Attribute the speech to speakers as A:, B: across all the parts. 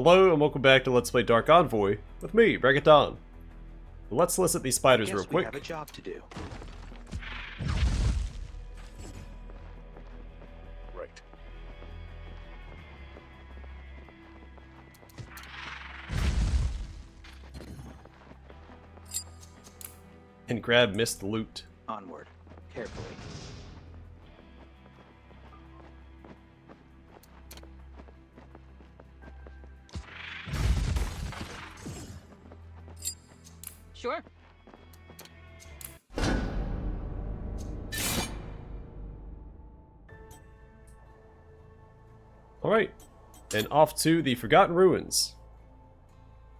A: Hello and welcome back to Let's Play Dark Envoy with me, Reggaeton. Let's solicit these spiders real quick.
B: We have a job to do.
C: Right.
A: And grab missed loot.
B: Onward, carefully.
D: Sure.
A: Alright, and off to the Forgotten Ruins.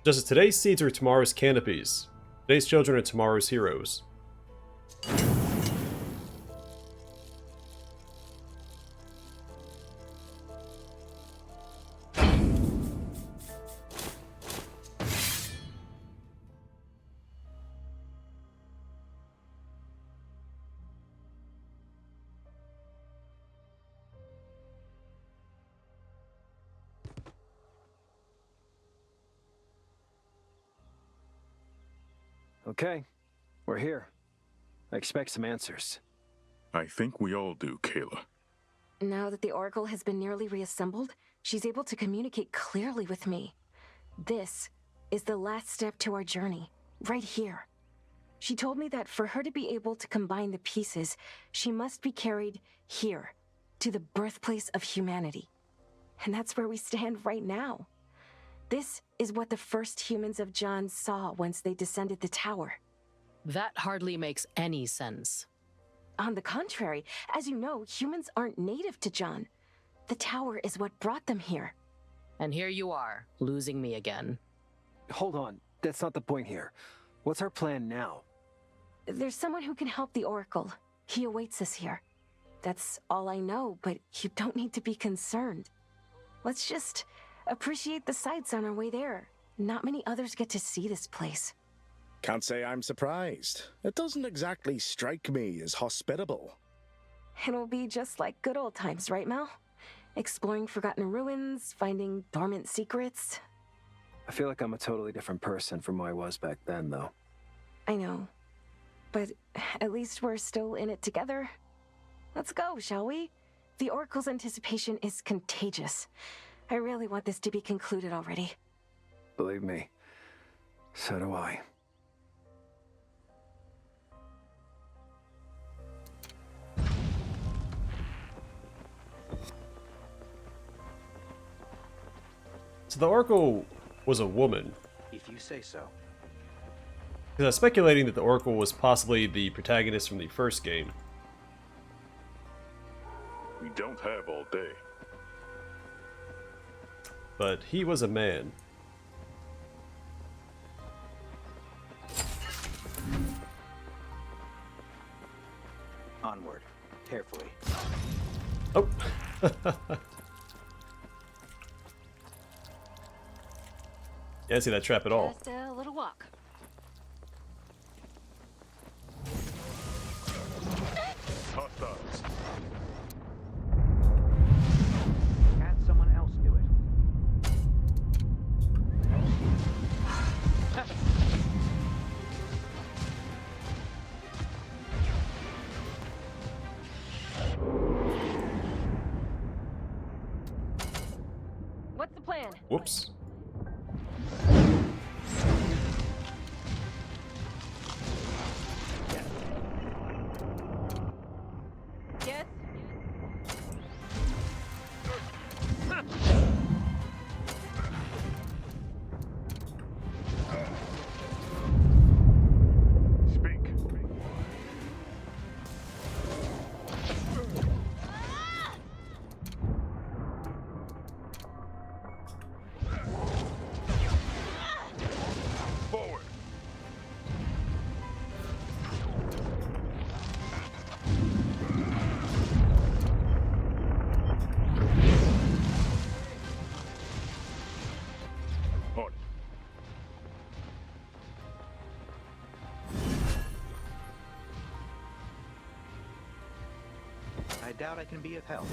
A: Just as today's seeds are tomorrow's canopies, today's children are tomorrow's heroes.
E: Okay, we're here. I expect some answers.
C: I think we all do, Kayla.
D: Now that the Oracle has been nearly reassembled, she's able to communicate clearly with me. This is the last step to our journey, right here. She told me that for her to be able to combine the pieces, she must be carried here, to the birthplace of humanity. And that's where we stand right now. This is what the first humans of John saw once they descended the tower.
F: That hardly makes any sense.
D: On the contrary, as you know, humans aren't native to John. The tower is what brought them here.
F: And here you are, losing me again.
E: Hold on, that's not the point here. What's our plan now?
D: There's someone who can help the Oracle. He awaits us here. That's all I know, but you don't need to be concerned. Let's just appreciate the sights on our way there. Not many others get to see this place.
G: Can't say I'm surprised. It doesn't exactly strike me as hospitable.
D: It'll be just like good old times, right, Mel? Exploring forgotten ruins, finding dormant secrets.
E: I feel like I'm a totally different person from who I was back then, though.
D: I know. But at least we're still in it together. Let's go, shall we? The Oracle's anticipation is contagious. I really want this to be concluded already.
E: Believe me, so do I.
A: So the Oracle was a woman.
B: If you say so.
A: Because I was speculating that the Oracle was possibly the protagonist from the first game.
C: We don't have all day.
A: But he was a man.
B: Onward, carefully.
A: Oh! Yeah, I didn't see that trap at all.
D: Just a little walk.
C: Hostiles.
B: Had someone else do it.
D: What's the plan?
A: Whoops.
D: Yes?
C: Speak. Forward. On.
B: I doubt I can be of help.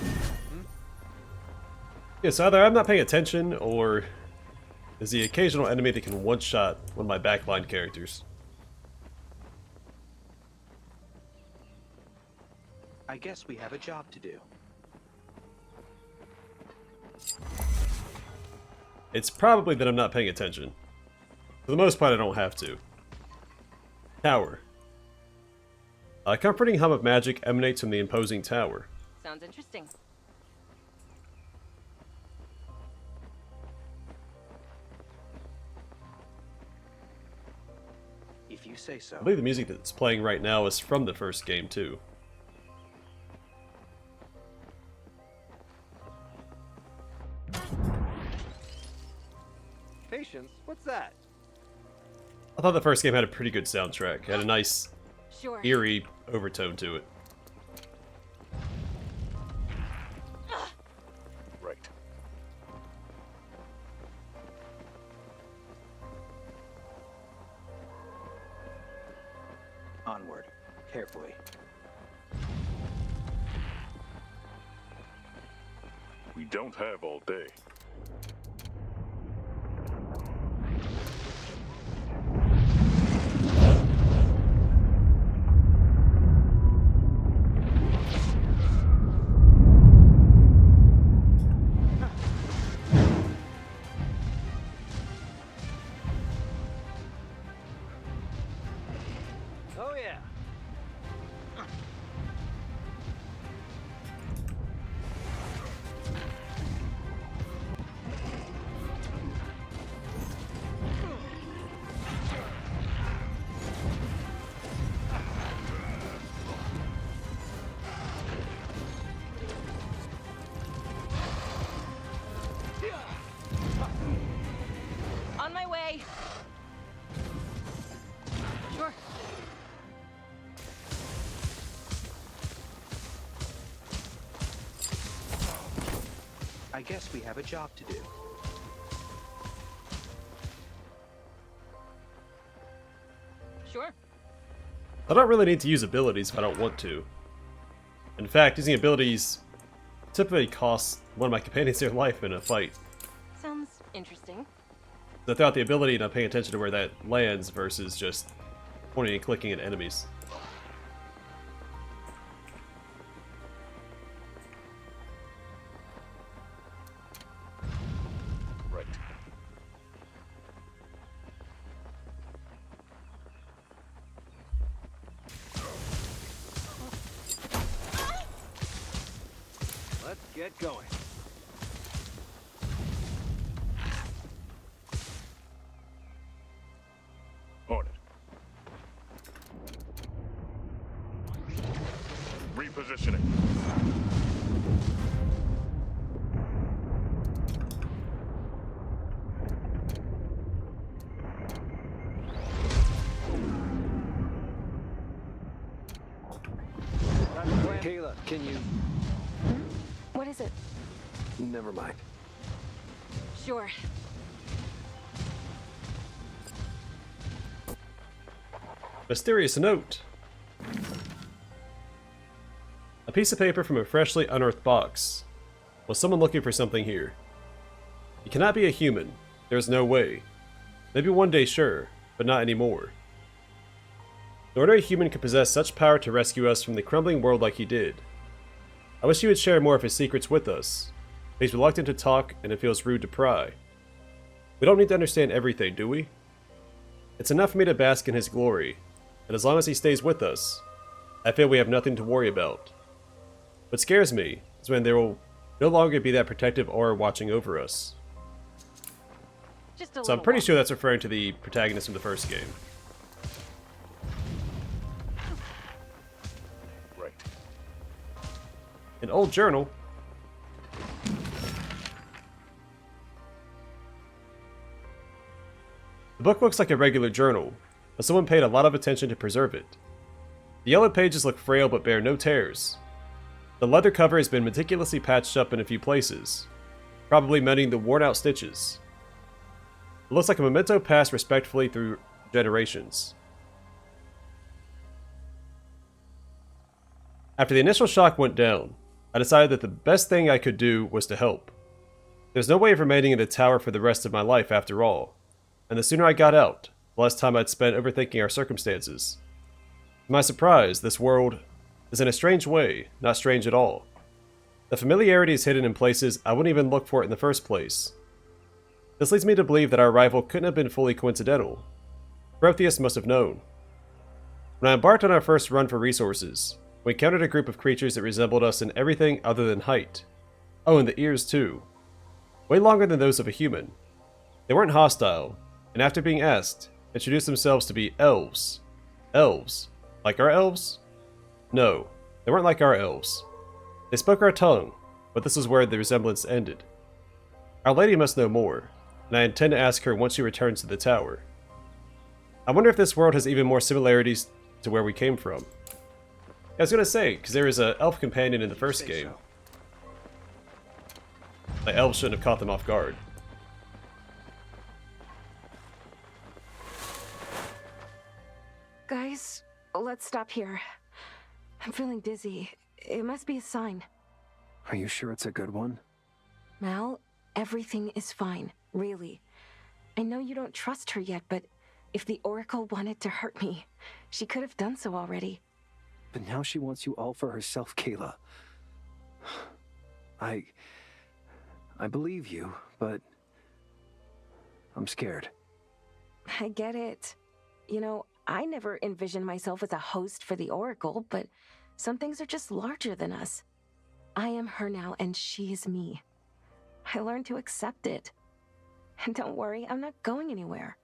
A: Yeah, so either I'm not paying attention, or is the occasional enemy that can one-shot one of my backline characters.
B: I guess we have a job to do.
A: It's probably that I'm not paying attention. For the most part, I don't have to. Tower. A comforting hum of magic emanates from the imposing tower.
H: Sounds interesting.
B: If you say so.
A: I believe the music that's playing right now is from the first game, too.
E: Patience? What's that?
A: I thought the first game had a pretty good soundtrack. It had a nice,
D: Sure.
A: eerie overtone to it.
C: Right.
B: Onward. Carefully.
C: We don't have all day.
E: Oh yeah.
H: On my way. Sure.
B: I guess we have a job to do.
H: Sure.
A: I don't really need to use abilities if I don't want to. In fact, using abilities typically costs one of my companions their life in a fight.
H: Sounds interesting.
A: So without the ability and I'm paying attention to where that lands versus just pointing and clicking at enemies.
C: Right.
E: Let's get going.
C: On it. Repositioning.
E: Kayla, can you...
D: What is it?
E: Never mind.
D: Sure.
A: Mysterious note. A piece of paper from a freshly unearthed box. Was someone looking for something here? You cannot be a human. There's no way. Maybe one day, sure, but not anymore. No ordinary human could possess such power to rescue us from the crumbling world like he did. I wish he would share more of his secrets with us. He's reluctant to talk, and it feels rude to pry. We don't need to understand everything, do we? It's enough for me to bask in his glory, and as long as he stays with us, I feel we have nothing to worry about. What scares me is when there will no longer be that protective aura watching over us.
H: Just a
A: So I'm
H: little
A: pretty
H: walk.
A: sure that's referring to the protagonist from the first game.
C: Right.
A: An old journal. The book looks like a regular journal, but someone paid a lot of attention to preserve it. The yellow pages look frail but bear no tears. The leather cover has been meticulously patched up in a few places, probably mending the worn-out stitches. It looks like a memento passed respectfully through generations. After the initial shock went down, I decided that the best thing I could do was to help. There's no way of remaining in the tower for the rest of my life after all, and the sooner I got out, the less time I'd spend overthinking our circumstances. To my surprise, this world is in a strange way not strange at all. The familiarity is hidden in places I wouldn't even look for it in the first place. This leads me to believe that our arrival couldn't have been fully coincidental. Protheus must have known. When I embarked on our first run for resources, we encountered a group of creatures that resembled us in everything other than height. Oh, and the ears too. Way longer than those of a human. They weren't hostile, and after being asked, introduced themselves to be elves. Elves? Like our elves? No, they weren't like our elves. They spoke our tongue, but this is where the resemblance ended. Our Lady must know more, and I intend to ask her once she returns to the tower. I wonder if this world has even more similarities to where we came from. I was gonna say, because there was an elf companion in the first game. The elves shouldn't have caught them off guard.
D: Guys, let's stop here. I'm feeling dizzy. It must be a sign.
E: Are you sure it's a good one?
D: Mal, everything is fine, really. I know you don't trust her yet, but if the Oracle wanted to hurt me, she could have done so already.
E: But now she wants you all for herself, Kayla. I believe you, but I'm scared.
D: I get it. You know, I never envisioned myself as a host for the Oracle, but some things are just larger than us. I am her now, and she is me. I learned to accept it. And don't worry, I'm not going anywhere.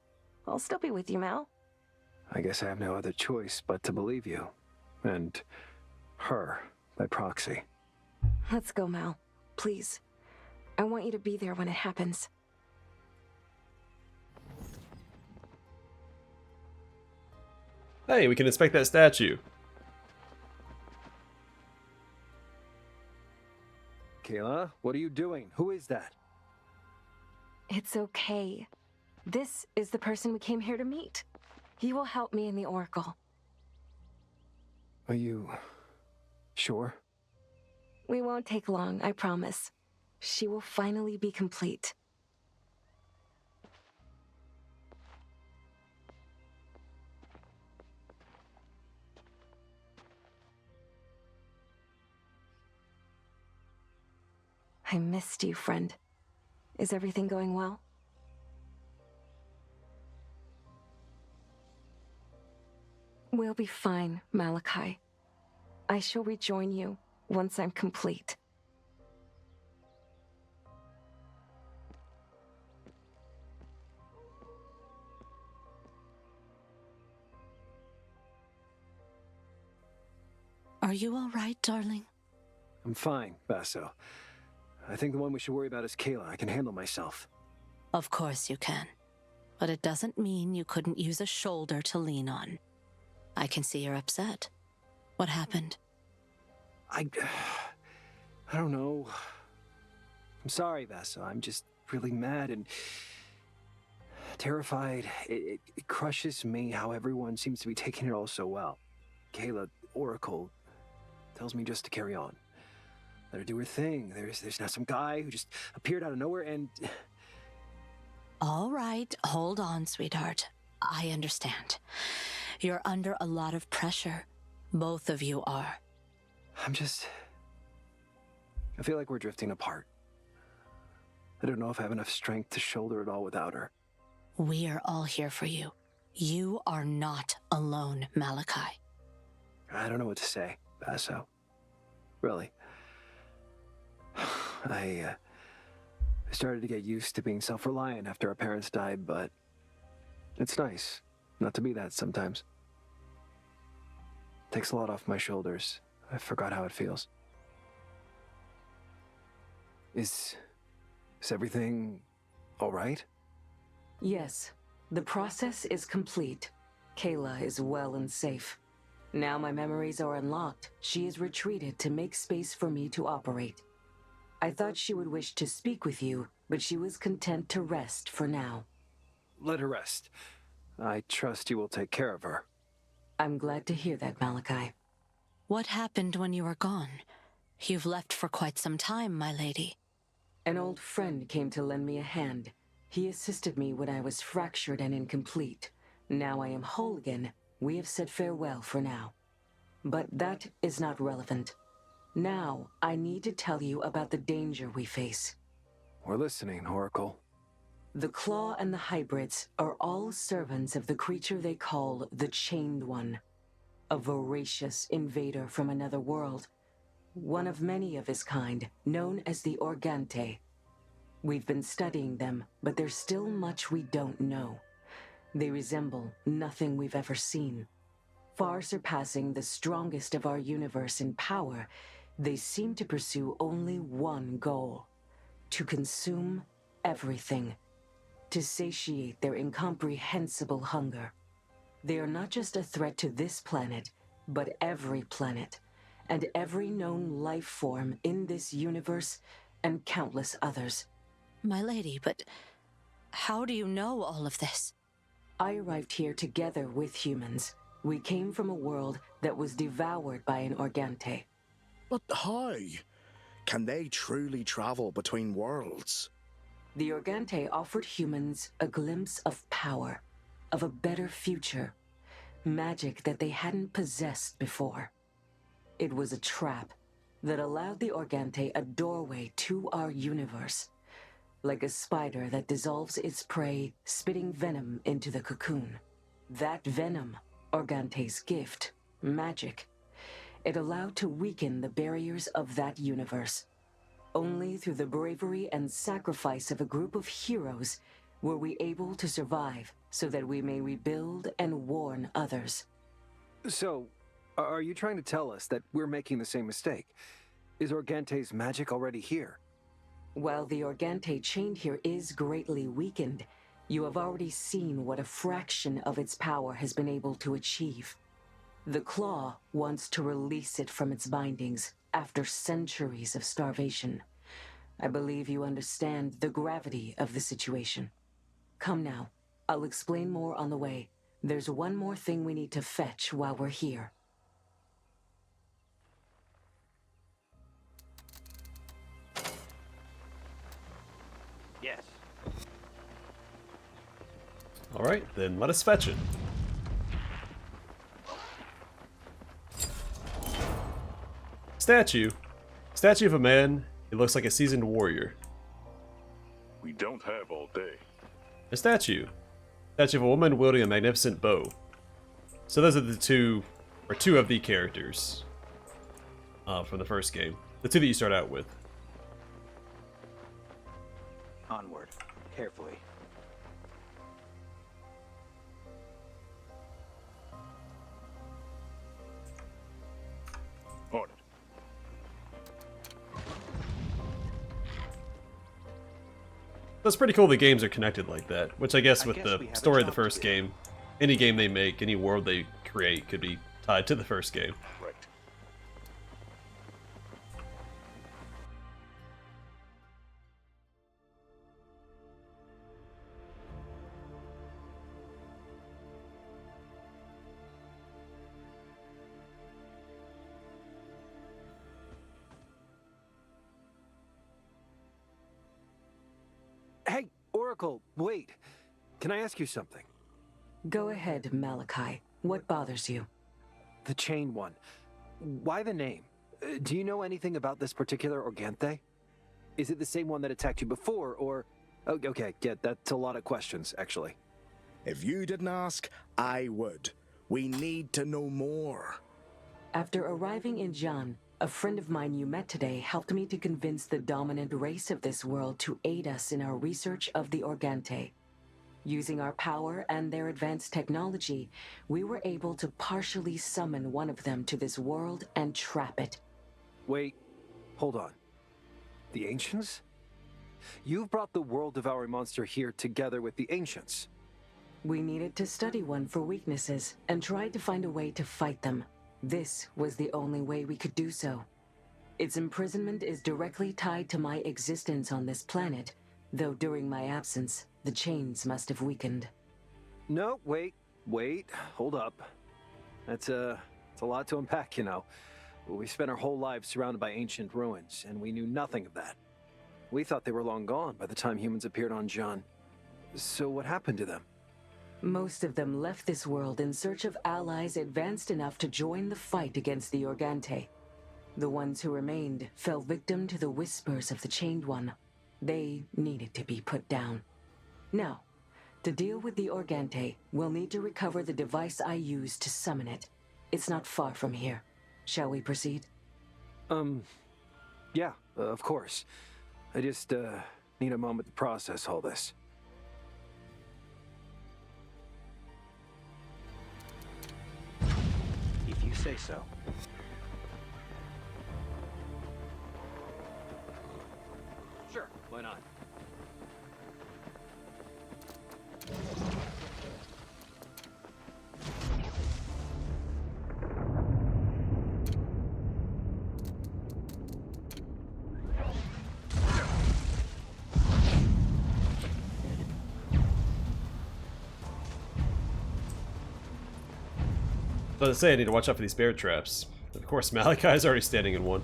D: I'll still be with you, Mal.
E: I guess I have no other choice but to believe you. And her, by proxy.
D: Let's go, Mal. Please. I want you to be there when it happens.
A: Hey, we can inspect that statue.
E: Kayla, what are you doing? Who is that?
D: It's okay. This is the person we came here to meet. He will help me in the Oracle.
E: Are you sure?
D: We won't take long, I promise. She will finally be complete. I missed you, friend. Is everything going well? We'll be fine, Malachi. I shall rejoin you once I'm complete.
I: Are you all right, darling?
E: I'm fine, Basso. I think the one we should worry about is Kayla. I can handle myself.
I: Of course you can. But it doesn't mean you couldn't use a shoulder to lean on. I can see you're upset. What happened?
E: I don't know. I'm sorry, Basso. I'm just really mad and terrified. It crushes me how everyone seems to be taking it all so well. Kayla, Oracle, tells me just to carry on. Let her do her thing. There's now some guy who just appeared out of nowhere and...
I: All right, hold on, sweetheart. I understand. You're under a lot of pressure. Both of you are.
E: I feel like we're drifting apart. I don't know if I have enough strength to shoulder it all without her.
I: We are all here for you. You are not alone, Malachi.
E: I don't know what to say, Basso. Really. I started to get used to being self-reliant after our parents died, but it's nice not to be that sometimes. Takes a lot off my shoulders. I forgot how it feels. Is everything all right?
J: Yes. The process is complete. Kayla is well and safe. Now my memories are unlocked. She is retreated to make space for me to operate. I thought she would wish to speak with you, but she was content to rest for now.
E: Let her rest. I trust you will take care of her.
J: I'm glad to hear that, Malachi.
I: What happened when you were gone? You've left for quite some time, my lady.
J: An old friend came to lend me a hand. He assisted me when I was fractured and incomplete. Now I am whole again. We have said farewell for now. But that is not relevant. Now, I need to tell you about the danger we face.
E: We're listening, Oracle.
J: The Claw and the hybrids are all servants of the creature they call the Chained One, a voracious invader from another world, one of many of his kind, known as the Organte. We've been studying them, but there's still much we don't know. They resemble nothing we've ever seen. Far surpassing the strongest of our universe in power, they seem to pursue only one goal: to consume everything, to satiate their incomprehensible hunger. They are not just a threat to this planet, but every planet, and every known life form in this universe, and countless others.
I: My lady, but how do you know all of this?
J: I arrived here together with humans. We came from a world that was devoured by an Organte.
G: But how? Can they truly travel between worlds?
J: The Organte offered humans a glimpse of power, of a better future, magic that they hadn't possessed before. It was a trap that allowed the Organte a doorway to our universe, like a spider that dissolves its prey, spitting venom into the cocoon. That venom, Organte's gift, magic, it allowed to weaken the barriers of that universe. Only through the bravery and sacrifice of a group of heroes were we able to survive so that we may rebuild and warn others.
E: So, are you trying to tell us that we're making the same mistake? Is Organte's magic already here?
J: While the Organte chained here is greatly weakened, you have already seen what a fraction of its power has been able to achieve. The Claw wants to release it from its bindings after centuries of starvation. I believe you understand the gravity of the situation. Come now, I'll explain more on the way. There's one more thing we need to fetch while we're here.
B: Yes.
A: Alright, then let us fetch it. Statue. Statue of a man. He looks like a seasoned warrior.
C: We don't have all day.
A: A statue. Statue of a woman wielding a magnificent bow. So those are the two of the characters from the first game. The two that you start out with.
B: Onward. Carefully.
C: On it.
A: That's pretty cool the games are connected like that, which I guess with
B: we
A: the
B: have a
A: story of the
B: job to
A: first
B: do.
A: game, any game they make, any world they create could be tied to the first game.
C: Right.
E: Hey, Oracle, wait. Can I ask you something?
J: Go ahead, Malachi. What bothers you?
E: The Chain One. Why the name? Do you know anything about this particular Organte? Is it the same one that attacked you before, or... Oh, okay, yeah, that's a lot of questions, actually.
G: If you didn't ask, I would. We need to know more.
J: After arriving in Jan, a friend of mine you met today helped me to convince the dominant race of this world to aid us in our research of the Organte. Using our power and their advanced technology, we were able to partially summon one of them to this world and trap it.
E: Wait, hold on. The Ancients? You've brought the world-devouring monster here together with the Ancients.
J: We needed to study one for weaknesses and tried to find a way to fight them. This was the only way we could do so. Its imprisonment is directly tied to my existence on this planet, though during my absence, the chains must have weakened.
E: No, wait, hold up. It's a lot to unpack, you know. We spent our whole lives surrounded by ancient ruins, and we knew nothing of that. We thought they were long gone by the time humans appeared on John. So what happened to them?
J: Most of them left this world in search of allies advanced enough to join the fight against the Organte. The ones who remained fell victim to the whispers of the Chained One. They needed to be put down. Now, to deal with the Organte, we'll need to recover the device I used to summon it. It's not far from here. Shall we proceed?
E: Yeah, of course. I just, need a moment to process all this.
B: If you say so.
E: Sure, why not?
A: I was say I need to watch out for these bear traps. Of course, Malachi's already standing in one.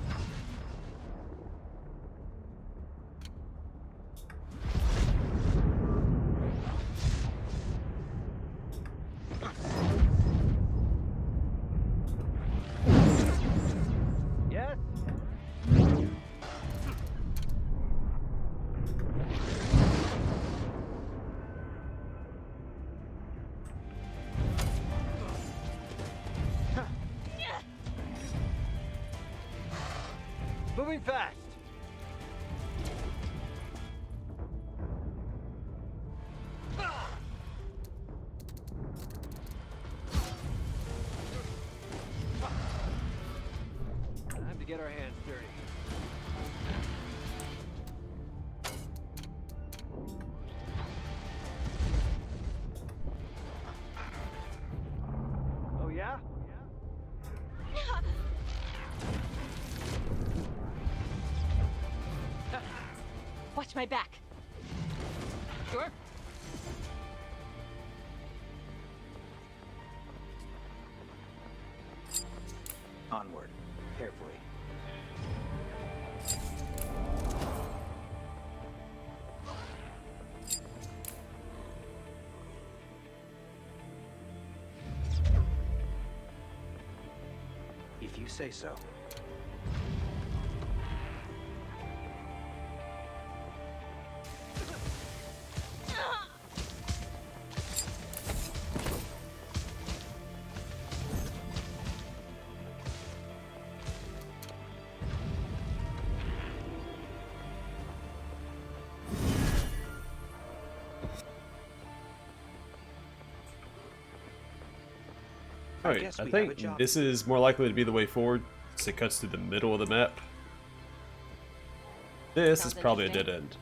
E: Yes? Moving fast. Time to get our hands dirty. Oh yeah?
H: Watch my back. Sure.
B: Onward. Carefully. If you say so.
A: Alright,
B: guess
A: I
B: we have a
A: think
B: job.
A: this is more likely to be the way forward, since it cuts through the middle of the map. This is
H: Sounds
A: probably a
H: interesting.
A: dead end.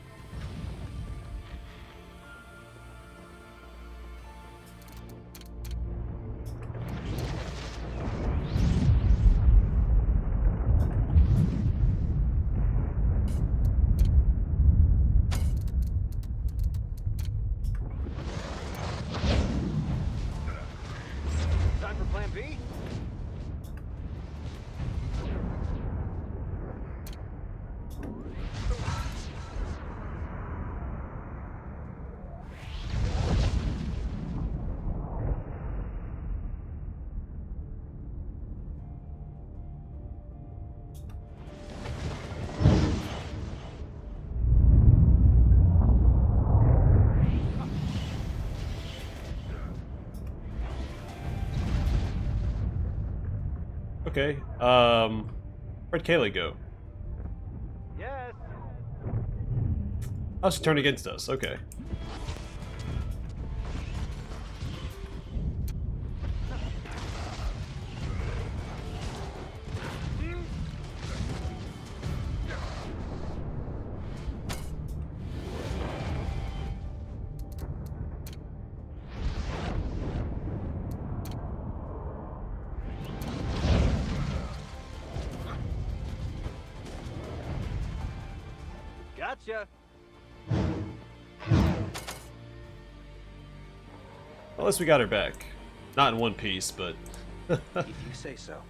E: Time for plan B?
A: Okay, where'd Kaylee go?
E: Yes.
A: Oh, she turned against us, okay.
E: Gotcha.
A: At least we got her back. Not in one piece, but
B: If you say so.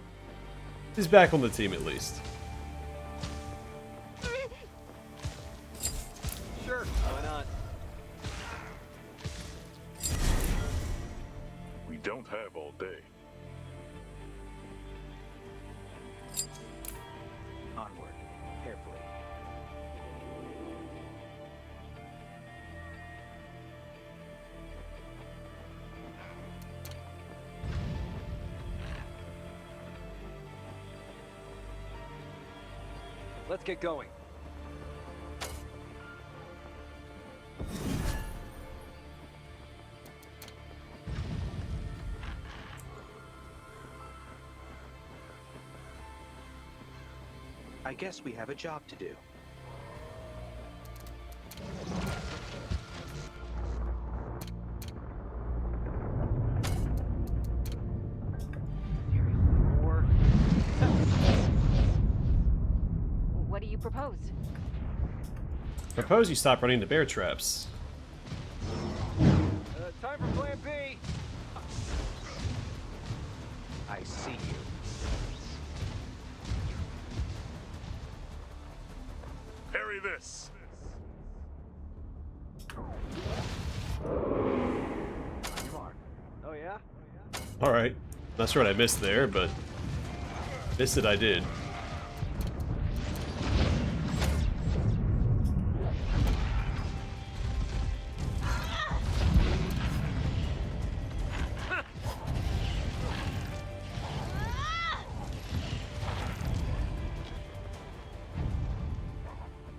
A: she's back on the team at least.
C: don't have all day.
B: Onward, carefully.
E: Let's get going.
B: I guess we have a job to do.
H: What do you propose?
A: Propose you stop running the bear traps.
E: Time for plan B.
B: I see you.
C: Parry this!
E: Oh yeah?
A: Alright. Not sure what I missed there, but missed it I did.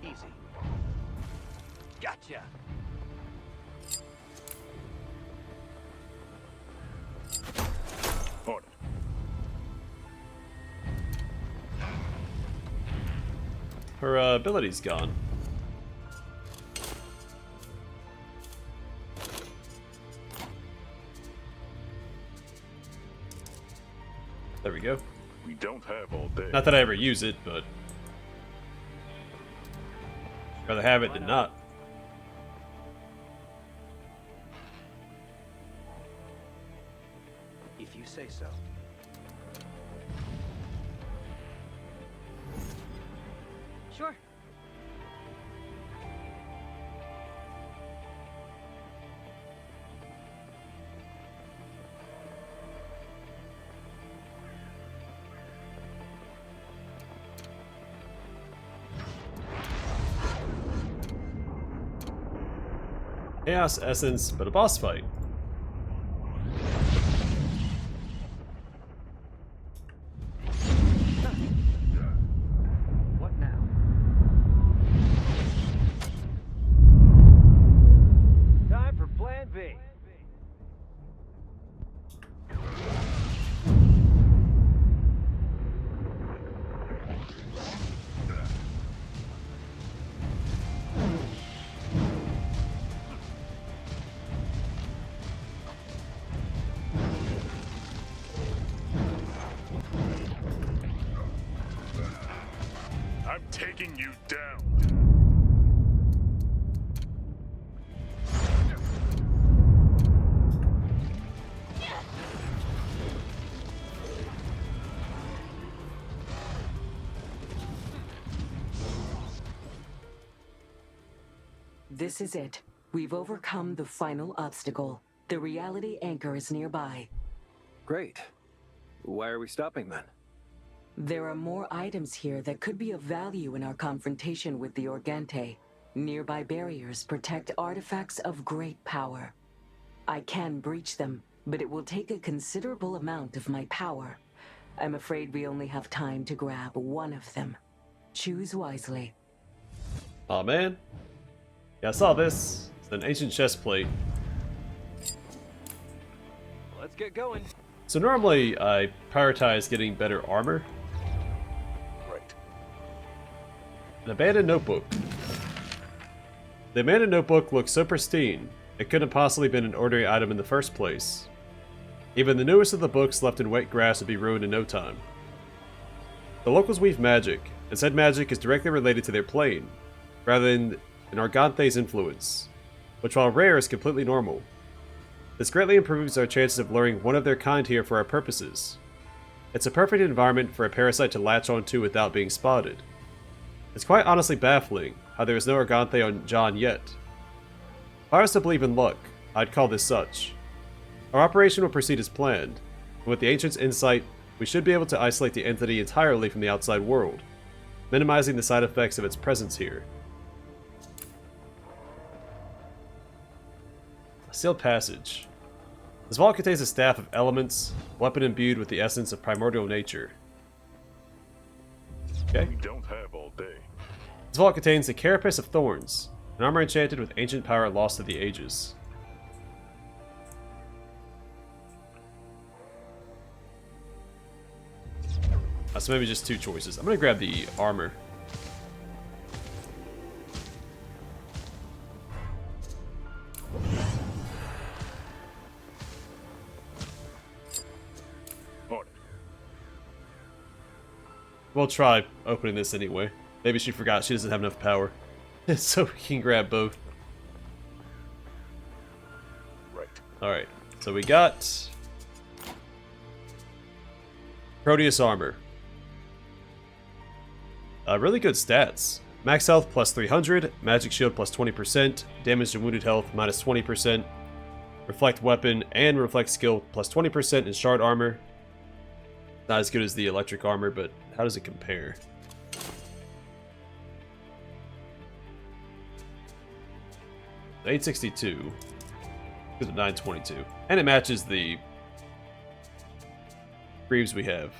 B: Easy.
E: Gotcha.
C: On it.
A: Her ability's gone. There we go.
C: We don't have all day.
A: Not that I ever use it, but rather have it than not.
B: If you say so.
H: Sure.
A: Chaos Essence, but a boss fight.
B: What now?
E: Time for plan B.
C: I'm taking you down.
J: This is it. We've overcome the final obstacle. The reality anchor is nearby.
E: Great. Why are we stopping then?
J: There are more items here that could be of value in our confrontation with the Organte. Nearby barriers protect artifacts of great power. I can breach them, but it will take a considerable amount of my power. I'm afraid we only have time to grab one of them. Choose wisely.
A: Aw, man. Yeah, I saw this. It's an ancient chest plate.
E: Let's get going.
A: So normally I prioritize getting better armor.
C: Right.
A: An abandoned notebook. The abandoned notebook looks so pristine, it couldn't have possibly been an ordinary item in the first place. Even the newest of the books left in wet grass would be ruined in no time. The locals weave magic, and said magic is directly related to their plane, rather than an Argante's influence, which while rare is completely normal. This greatly improves our chances of luring one of their kind here for our purposes. It's a perfect environment for a parasite to latch onto without being spotted. It's quite honestly baffling how there is no Argante on John yet. If I was to believe in luck, I'd call this such. Our operation will proceed as planned, and with the Ancient's insight, we should be able to isolate the entity entirely from the outside world, minimizing the side effects of its presence here. A sealed passage. This vault contains a staff of elements, weapon imbued with the essence of primordial nature. Okay.
C: We don't have all day.
A: This vault contains a carapace of thorns, an armor enchanted with ancient power lost to the ages. So maybe just two choices. I'm gonna grab the armor. We'll try opening this anyway. Maybe she forgot she doesn't have enough power. So we can grab both.
C: Right.
A: Alright, so we got Proteus armor. Really good stats. Max health plus 300, magic shield plus 20%, damage and wounded health minus 20%, reflect weapon and reflect skill plus 20%, and shard armor. Not as good as the electric armor, but how does it compare? $862 because of $922, and it matches the greaves we have.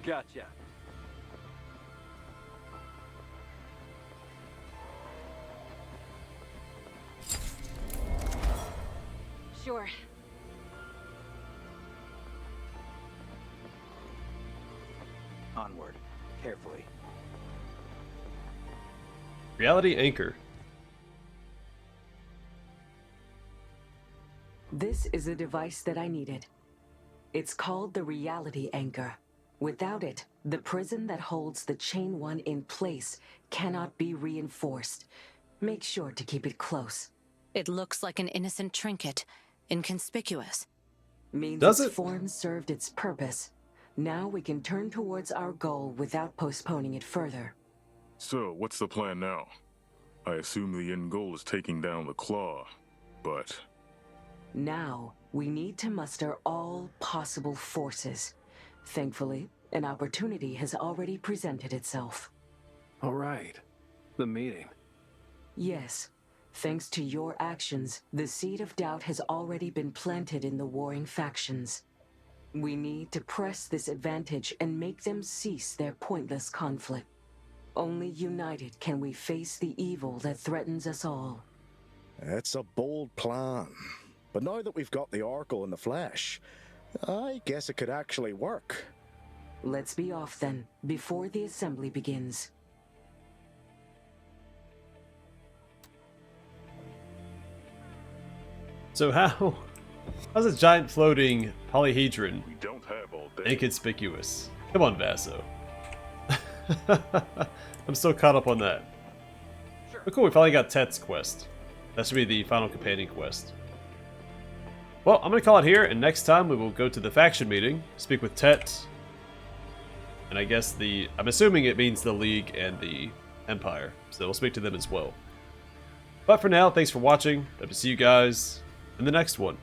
B: Gotcha.
D: Sure.
B: Onward. Carefully.
A: Reality anchor.
J: This is a device that I needed. It's called the reality anchor. Without it, the prison that holds the Chain One in place cannot be reinforced. Make sure to keep it close.
I: It looks like an innocent trinket, inconspicuous.
J: Means
A: Does
J: its
A: it?
J: form served its purpose. Now we can turn towards our goal without postponing it further.
C: So, what's the plan now? I assume the end goal is taking down the Claw, but...
J: Now, we need to muster all possible forces. Thankfully, an opportunity has already presented itself.
E: All right. The meeting.
J: Yes. Thanks to your actions, the seed of doubt has already been planted in the warring factions. We need to press this advantage and make them cease their pointless conflict. Only united can we face the evil that threatens us all.
G: It's a bold plan. But now that we've got the Oracle in the flesh, I guess it could actually work.
J: Let's be off then, before the assembly begins.
A: So how's a giant floating polyhedron
C: We don't have all day.
A: inconspicuous? Come on, Vaso. I'm still caught up on that. But cool, we finally got Tet's quest. That should be the final companion quest. Well, I'm going to call it here, and next time we will go to the faction meeting, speak with Tet, and I guess I'm assuming it means the League and the Empire, so we'll speak to them as well. But for now, thanks for watching. Hope to see you guys in the next one.